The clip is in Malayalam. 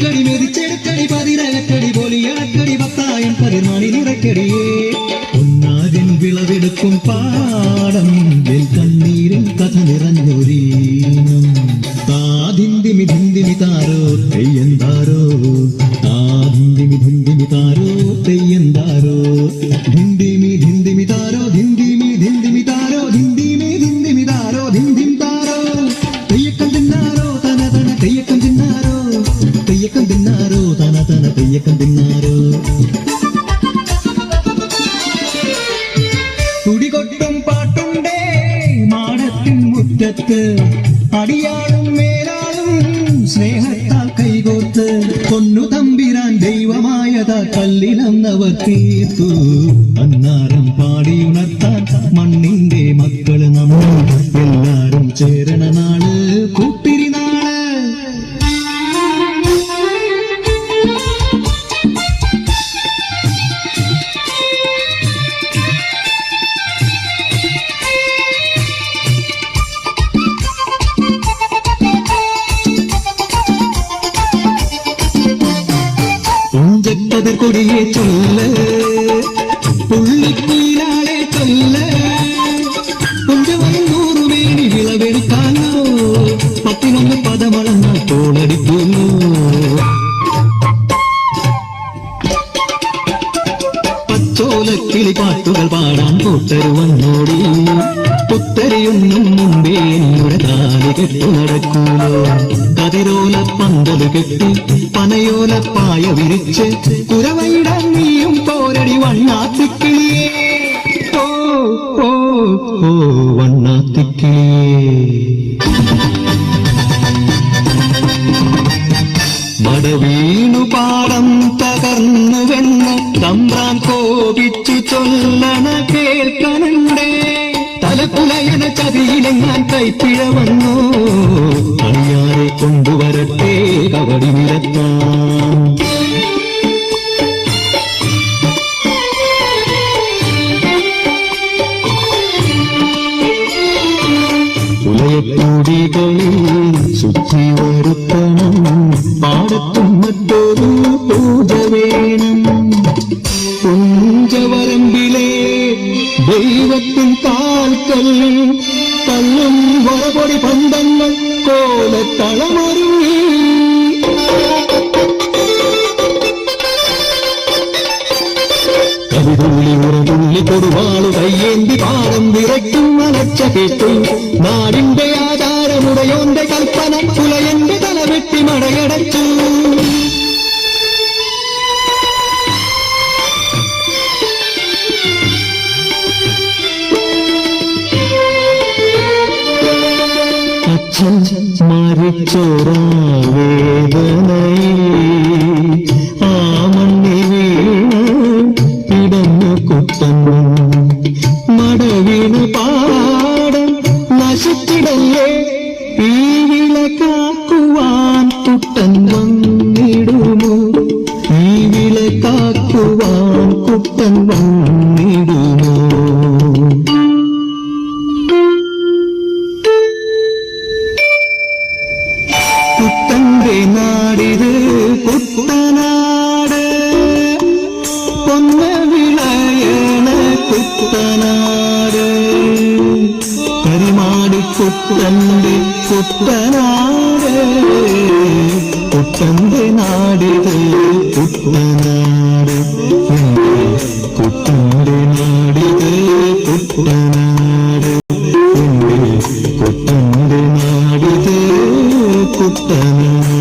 മെതിക്കടി മെതിച്ചെടുക്കടി പതിരകക്കടി പൊലിയടക്കടി പത്തായം പതിനാണി നിറക്കടിയേ ഒന്നാതിൻ വിളവെടുക്കും പാടം കണ്ണീരിൻ കഥ നിറഞ്ഞൊരീനം താതിന്തിമി ധിന്തിമി താരോ തെയ്യന്താരോ താതിന്തിമി ധിന്തിമി താരോ തെയ്യന്താരോ ധിന്തിമി ധിന്തിമി താരോ ധിന്തിമി ധിന്തിമി താരോ ധിന്തിമി ധിന്തിമി താരോ ധിന്തിം താരോ തെയ്യക്കം തിന്നാരോ തന തന തെയ്യക്കം തിന്നാരോ തെയ്യക്കം തിന്നാരോ തന തന തെയ്യക്കം തിന്നാരോ തുടികൊട്ടും പാട്ടുണ്ടേ മാടത്തിൻ മുറ്റത്ത് അടിയാളും മേലാളും സ്നേഹത്താൽ കൈകോർത്ത് പൊന്നു തമ്പിരാൻ ദൈവമായതാ കല്ലിലന്നവർ തീർത്തു അന്നാരം പാടിയുണർത്താൻ മണ്ണിന്റെ മക്കള് നമ്മൾ എല്ലാരും ചേരണ നാള് കൂട്ടിരി നാള് കൊടിയെ ചൊല്ല് പുള്ളിക്കുയിലാളെ ചൊല്ല് കുഞ്ചവന്നൂറു വേണി വിളവെടുക്കാനോ 11 പദമളന്നാൽ തോളടിക്കുന്നു പച്ചോലക്കിളി പാട്ടുകൾ പാടാൻ കൂട്ടരു വന്നോടി പുത്തരിയൊന്നും മുമ്പേ എന്നോട് താലി കെട്ടു നടക്കൂലോ കതിരോല പന്തല് കെട്ടി പനയോല പായ വിരിച്ച് കുരവയിടാൻ നീയും പോരടി വണ്ണാത്തിക്കിളിയേ ഓ ഓ ഓ വണ്ണാത്തിക്കിളിയേ മടവീണു പാടം തകർന്നുവെന്ന് തമ്പ്രാൻ കോപിച്ചു ചൊല്ലണ കേൾക്കണണ്ടേ തലക്കുലയണ ചതിയിലെങ്ങാൻ കൈപ്പിഴ വന്നു അണിയാരെ കൊണ്ടുവരട്ടെ കവടി നിരത്താം ഉലയത്തൂടികളിൽ ശുദ്ധി വരുത്തണം പാടത്തും മറ്റൊരു പൂജ വേണം കുഞ്ചവരമ്പിലെ ദൈവത്തിൻ കാൽക്കൽ തള്ളും വറപൊടി പന്തങ്ങൾ കോലത്തളമൊരുങ്ങി കവിതുള്ളി ഉറതുള്ളി കൊടുവാളു കയ്യേന്തി പാടം വിറയ്ക്കും അലച്ച കേട്ടു നാടിന്റെ ആചാരമുടയോന്റെ കൽപ്പന പുലയന്റെ തലവെട്ടി മടയടച്ചു മരിച്ചോരാ വേദനയിൽ ആ മണ്ണി വീണ് കിടന്നു കുട്ടൻ മടവീണ് പാടം നശിച്ചിടല്ലേ ഈ വിളക്കാക്കുവാൻ കുട്ടൻ വന്നിടുമോ ഈ വിളക്കാക്കുവാൻ കുട്ടൻ വന്നിടുമോ കുട്ടന്റെ നാടിത് കുട്ടനാട് പൊന്ന വിളയണ കുട്ടനാട് കരിമാടി കുട്ടന്റെ കുട്ടനാട് കുട്ടന്റെ നാടിത് കുട്ടനാട് കുട്ടന്റെ നാടിത് കുട്ടനാട് കുട്ടന്റെ നാടിത് കുട്ടനാട്